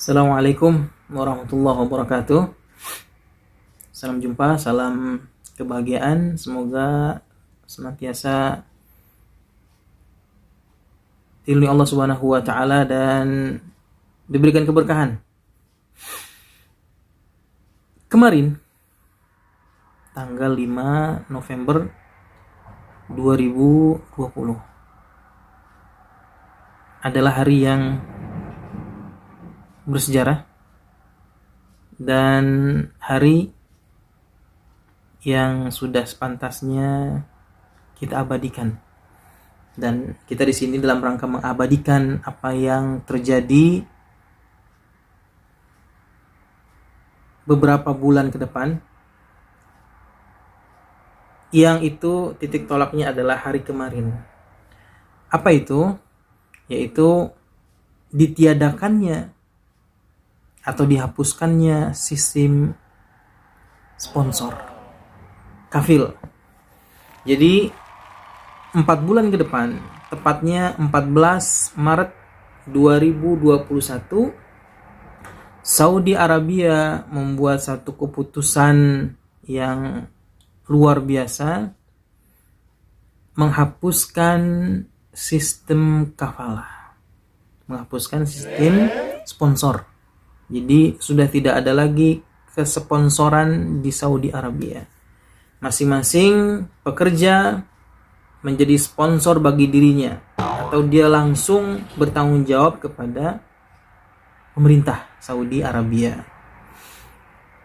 Assalamualaikum warahmatullahi wabarakatuh. Salam jumpa, salam kebahagiaan. Semoga senantiasa dilindungi Allah Subhanahu wa taala dan diberikan keberkahan. Kemarin tanggal 5 November 2020 adalah hari yang bersejarah dan hari yang sudah sepantasnya kita abadikan. Dan kita di sini dalam rangka mengabadikan apa yang terjadi beberapa bulan ke depan, yang itu titik tolaknya adalah hari kemarin. Apa itu? Yaitu ditiadakannya atau dihapuskannya sistem sponsor kafil. Jadi 4 bulan ke depan, tepatnya 14 Maret 2021, Saudi Arabia membuat satu keputusan yang luar biasa, menghapuskan sistem kafalah, menghapuskan sistem sponsor. Jadi sudah tidak ada lagi kesponsoran di Saudi Arabia. Masing-masing pekerja menjadi sponsor bagi dirinya, atau dia langsung bertanggung jawab kepada pemerintah Saudi Arabia.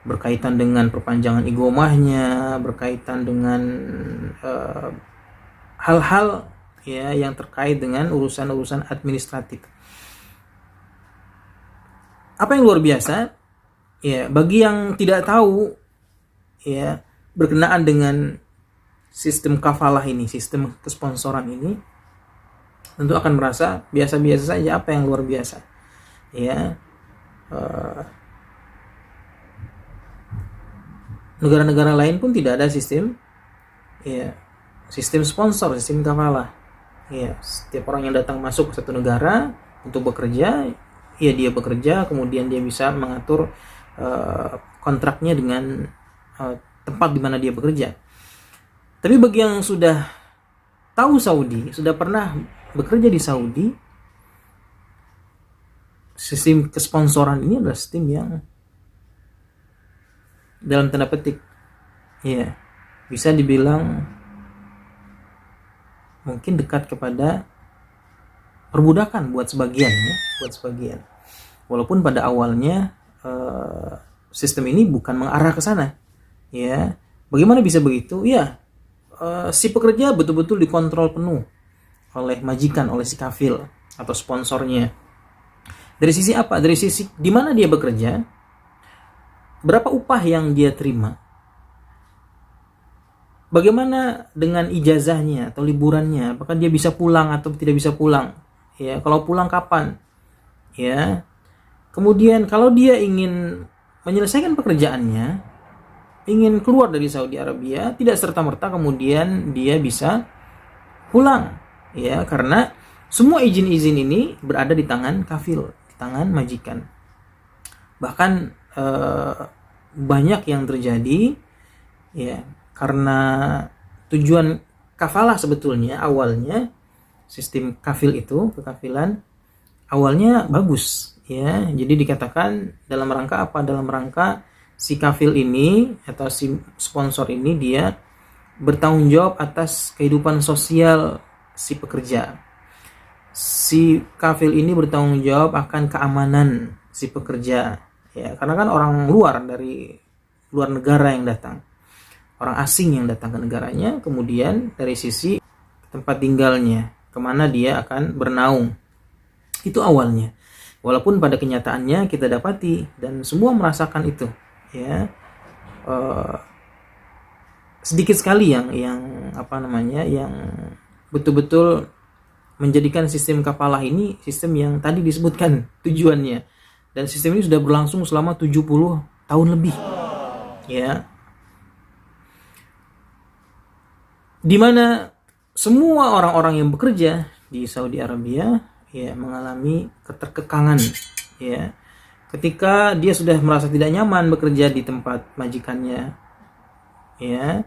Berkaitan dengan perpanjangan iqomahnya, berkaitan dengan hal-hal ya yang terkait dengan urusan-urusan administratif. Apa yang luar biasa ya bagi yang tidak tahu ya berkenaan dengan sistem kafalah ini, sistem kesponsoran ini, tentu akan merasa biasa-biasa saja. Apa yang luar biasa ya, negara-negara lain pun tidak ada sistem ya, sistem sponsor, sistem kafalah ya. Setiap orang yang datang masuk ke satu negara untuk bekerja, ya dia bekerja, kemudian dia bisa mengatur kontraknya dengan tempat di mana dia bekerja. Tapi bagi yang sudah tahu Saudi, sudah pernah bekerja di Saudi, sistem kesponsoran ini adalah sistem yang dalam tanda petik ya bisa dibilang mungkin dekat kepada perbudakan buat sebagian ya, buat sebagian. Walaupun pada awalnya sistem ini bukan mengarah ke sana. Ya, bagaimana bisa begitu? Ya, si pekerja betul-betul dikontrol penuh oleh majikan, oleh si kafil atau sponsornya. Dari sisi apa? Dari sisi di mana dia bekerja, berapa upah yang dia terima, bagaimana dengan ijazahnya atau liburannya, apakah dia bisa pulang atau tidak bisa pulang. Ya, kalau pulang kapan? Ya. Kemudian kalau dia ingin menyelesaikan pekerjaannya, ingin keluar dari Saudi Arabia, tidak serta-merta kemudian dia bisa pulang. Ya, karena semua izin-izin ini berada di tangan kafil, di tangan majikan. Bahkan banyak yang terjadi ya, karena tujuan kafalah sebetulnya awalnya, sistem kafil itu, kekafilan awalnya bagus ya. Jadi dikatakan dalam rangka apa? Dalam rangka si kafil ini atau si sponsor ini dia bertanggung jawab atas kehidupan sosial si pekerja. Si kafil ini bertanggung jawab akan keamanan si pekerja ya, karena kan orang luar, dari luar negara yang datang, orang asing yang datang ke negaranya, kemudian dari sisi tempat tinggalnya, kemana dia akan bernaung. Itu awalnya. Walaupun pada kenyataannya kita dapati dan semua merasakan itu ya, sedikit sekali yang yang betul-betul menjadikan sistem kafalah ini sistem yang tadi disebutkan tujuannya. Dan sistem ini sudah berlangsung selama 70 tahun lebih ya, di mana semua orang-orang yang bekerja di Saudi Arabia ya mengalami keterkekangan ya, ketika dia sudah merasa tidak nyaman bekerja di tempat majikannya, ya,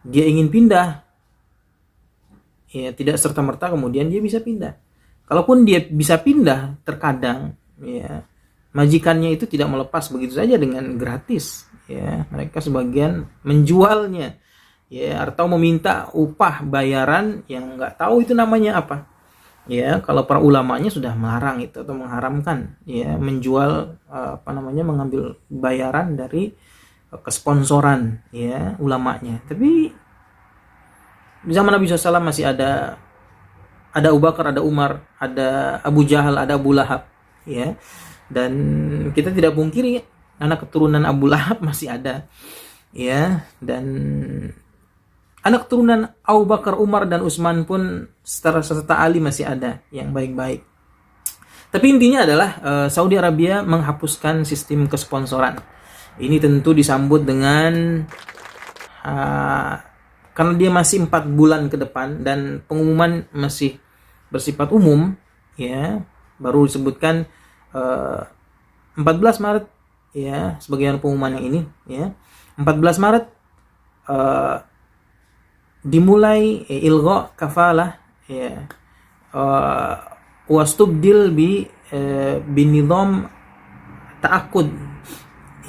dia ingin pindah, ya, tidak serta-merta kemudian dia bisa pindah. Kalaupun dia bisa pindah, terkadang, ya, majikannya itu tidak melepas begitu saja dengan gratis, ya. Mereka sebagian menjualnya, ya, atau meminta upah bayaran yang nggak tahu itu namanya apa, ya. Kalau para ulamanya sudah melarang itu atau mengharamkan, ya, menjual mengambil bayaran dari kesponsoran, ya, ulamanya. Tapi di zaman Nabi SAW masih ada Abu Bakar, ada Umar, ada Abu Jahal, ada Abu Lahab, ya. Dan kita tidak pungkiri anak keturunan Abu Lahab masih ada, ya. Dan anak keturunan Abu Bakar, Umar, dan Utsman pun serta Ali masih ada yang baik-baik. Tapi intinya adalah Saudi Arabia menghapuskan sistem kesponsoran. Ini tentu disambut dengan karena dia masih 4 bulan ke depan dan pengumuman masih bersifat umum, ya, baru disebutkan 14 Maret, ya, sebagian pengumuman yang ini, ya. 14 Maret dimulai ilgha kafalah, ya, wastubdil binidham ta'akud,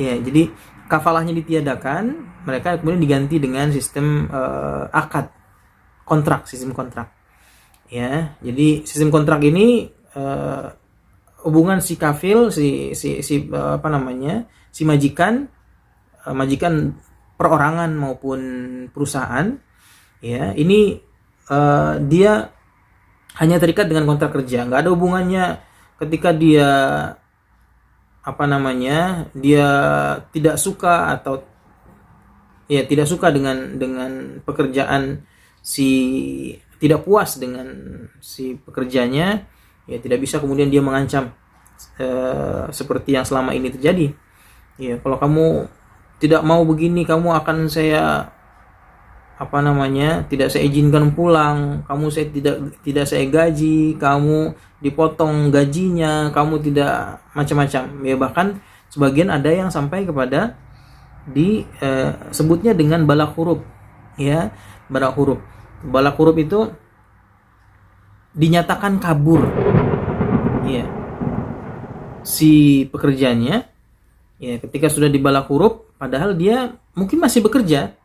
ya. Jadi kafalahnya ditiadakan, mereka kemudian diganti dengan sistem akad, sistem kontrak, ya. Jadi sistem kontrak ini hubungan si kafil, si majikan, majikan perorangan maupun perusahaan, ya, ini dia hanya terikat dengan kontrak kerja, nggak ada hubungannya ketika dia dia tidak suka atau, ya, tidak suka dengan pekerjaan, tidak puas dengan si pekerjanya, ya, tidak bisa kemudian dia mengancam seperti yang selama ini terjadi, ya. Kalau kamu tidak mau begini, kamu akan saya tidak saya izinkan pulang, kamu tidak saya gaji, kamu dipotong gajinya, kamu tidak macam-macam, ya. Bahkan sebagian ada yang sampai kepada sebutnya dengan balak huruf, ya, balak huruf. Balak huruf itu dinyatakan kabur, ya, si pekerjanya, ya, ketika sudah dibalak huruf, padahal dia mungkin masih bekerja,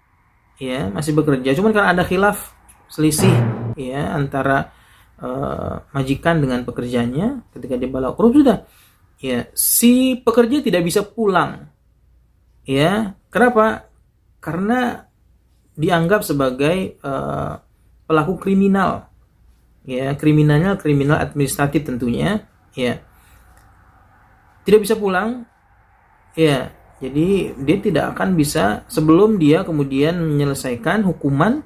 ya, cuman karena ada khilaf, selisih, ya, antara majikan dengan pekerjanya, ketika dibalak huruf sudah, ya, si pekerja tidak bisa pulang, ya. Kenapa? Karena dianggap sebagai pelaku kriminal, ya, kriminal administratif tentunya, ya, tidak bisa pulang, ya. Jadi dia tidak akan bisa sebelum dia kemudian menyelesaikan hukuman,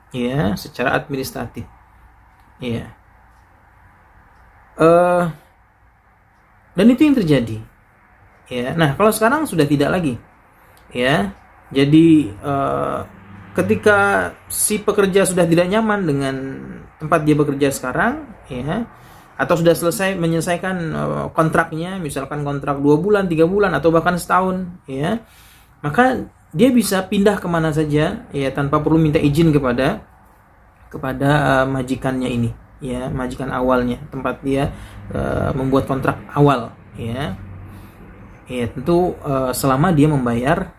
ya, secara administratif, ya. Dan itu yang terjadi, ya. Nah, kalau sekarang sudah tidak lagi, ya. Jadi ketika si pekerja sudah tidak nyaman dengan tempat dia bekerja sekarang, ya, atau sudah menyelesaikan kontraknya, misalkan kontrak 2 bulan, 3 bulan, atau bahkan setahun, ya, maka dia bisa pindah kemana saja, ya, tanpa perlu minta izin kepada majikannya ini, ya, majikan awalnya, tempat dia membuat kontrak awal, ya. Ya, tentu selama dia membayar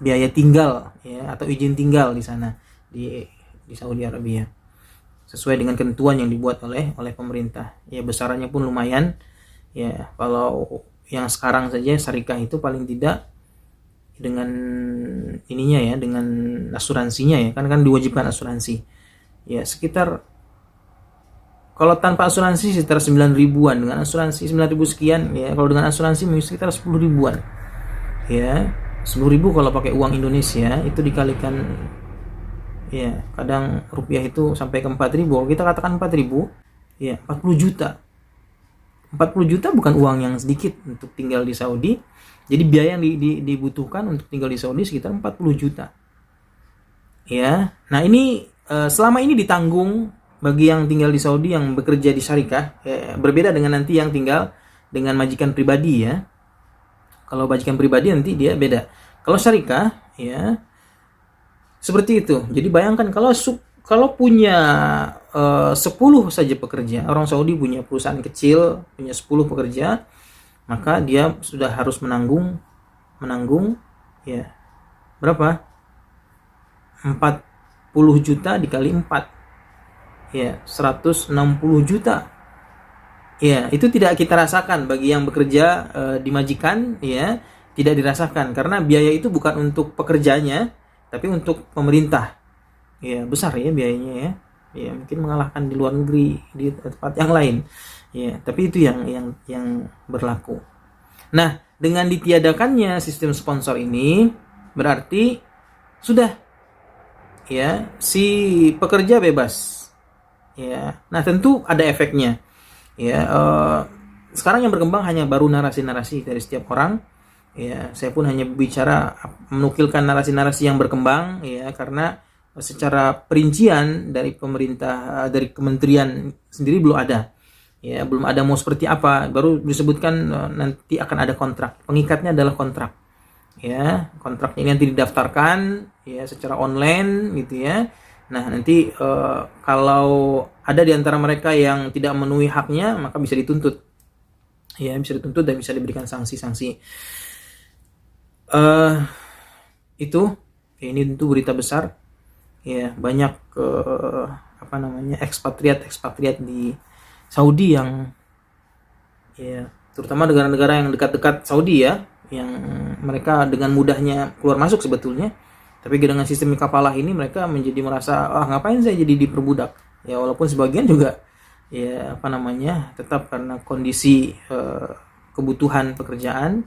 biaya tinggal, ya, atau izin tinggal di sana, di Saudi Arabia, sesuai dengan ketentuan yang dibuat oleh pemerintah, ya. Besarannya pun lumayan, ya. Kalau yang sekarang saja syarikah itu paling tidak dengan ininya, ya, dengan asuransinya, ya, kan diwajibkan asuransi, ya, sekitar, kalau tanpa asuransi sekitar 9 ribuan, dengan asuransi 9 ribu sekian, ya. Kalau dengan asuransi sekitar 10 ribuan, ya. 10 ribu kalau pakai uang Indonesia itu dikalikan, ya, kadang rupiah itu sampai ke 4 ribu. Kita katakan 4 ribu, ya, 40 juta. 40 juta bukan uang yang sedikit untuk tinggal di Saudi. Jadi biaya yang dibutuhkan untuk tinggal di Saudi sekitar 40 juta, ya. Nah, ini selama ini ditanggung bagi yang tinggal di Saudi yang bekerja di syarikah, ya, berbeda dengan nanti yang tinggal dengan majikan pribadi ya. Kalau majikan pribadi nanti dia beda. Kalau syarikah ya seperti itu. Jadi bayangkan kalau punya 10 saja pekerja, orang Saudi punya perusahaan kecil, punya 10 pekerja, maka dia sudah harus menanggung ya berapa? 40 juta dikali 4. Ya, 160 juta. Ya, itu tidak kita rasakan bagi yang bekerja di majikan ya, tidak dirasakan karena biaya itu bukan untuk pekerjanya, tapi untuk pemerintah. Ya, besar ya biayanya ya. Ya, mungkin mengalahkan di luar negeri di tempat yang lain. Ya, tapi itu yang berlaku. Nah, dengan ditiadakannya sistem sponsor ini berarti sudah ya si pekerja bebas. Ya. Nah, tentu ada efeknya. Ya, sekarang yang berkembang hanya baru narasi-narasi dari setiap orang. Ya, saya pun hanya bicara menukilkan narasi-narasi yang berkembang ya, karena secara perincian dari pemerintah, dari kementerian sendiri belum ada. Ya, belum ada mau seperti apa, baru disebutkan nanti akan ada kontrak. Pengikatnya adalah kontrak. Ya, kontraknya ini nanti didaftarkan ya secara online gitu ya. Nah, nanti kalau ada di antara mereka yang tidak memenuhi haknya, maka bisa dituntut. Ya, bisa dituntut dan bisa diberikan sanksi-sanksi. Itu ini tentu berita besar. Ya, banyak ekspatriat di Saudi yang ya, terutama negara-negara yang dekat-dekat Saudi ya, yang mereka dengan mudahnya keluar masuk sebetulnya. Tapi dengan sistem kafalah ini mereka menjadi merasa ngapain saya jadi diperbudak ya, walaupun sebagian juga ya tetap karena kondisi kebutuhan pekerjaan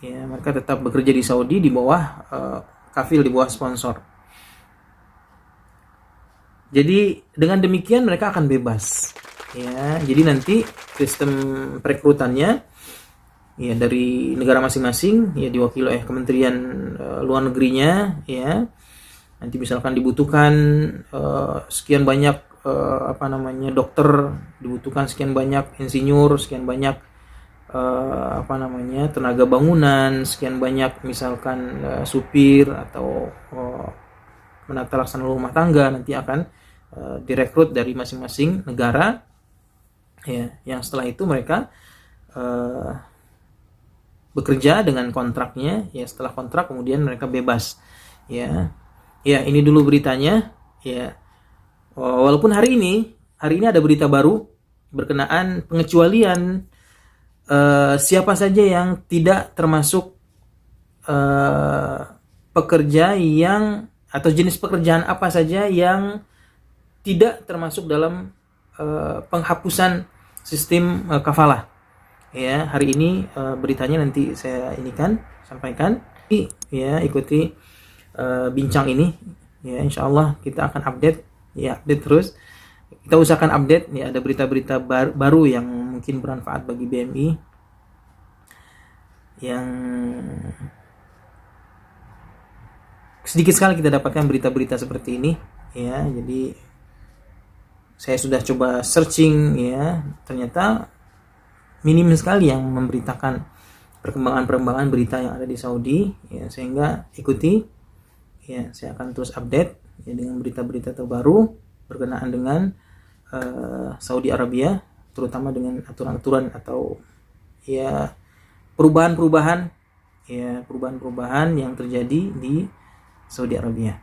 ya, mereka tetap bekerja di Saudi di bawah kafil, di bawah sponsor. Jadi dengan demikian mereka akan bebas ya. Jadi nanti sistem perekrutannya ya dari negara masing-masing ya, diwakili oleh kementerian luar negerinya ya. Nanti misalkan dibutuhkan sekian banyak dokter, dibutuhkan sekian banyak insinyur, sekian banyak tenaga bangunan, sekian banyak misalkan supir atau penata laksana rumah tangga, nanti akan direkrut dari masing-masing negara ya, yang setelah itu mereka bekerja dengan kontraknya ya. Setelah kontrak kemudian mereka bebas ya. Ya, ini dulu beritanya ya. Walaupun hari ini ada berita baru berkenaan pengecualian siapa saja yang tidak termasuk pekerja yang, atau jenis pekerjaan apa saja yang tidak termasuk dalam penghapusan sistem kafalah. Ya, hari ini beritanya nanti saya sampaikan. Ya, ikuti bincang ini. Ya, insyaallah kita akan update terus. Kita usahakan update ya, ada berita-berita baru yang mungkin bermanfaat bagi BMI, yang sedikit sekali kita dapatkan berita-berita seperti ini ya. Jadi saya sudah coba searching ya, ternyata minim sekali yang memberitakan perkembangan berita yang ada di Saudi ya, sehingga ikuti ya, saya akan terus update ya dengan berita-berita terbaru berkenaan dengan Saudi Arabia, terutama dengan aturan-aturan atau ya perubahan-perubahan yang terjadi di Saudi Arabia.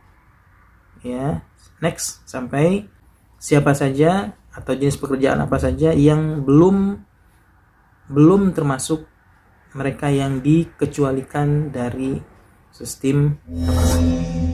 Ya, next sampai siapa saja atau jenis pekerjaan apa saja yang belum termasuk mereka yang dikecualikan dari sistem kafalah.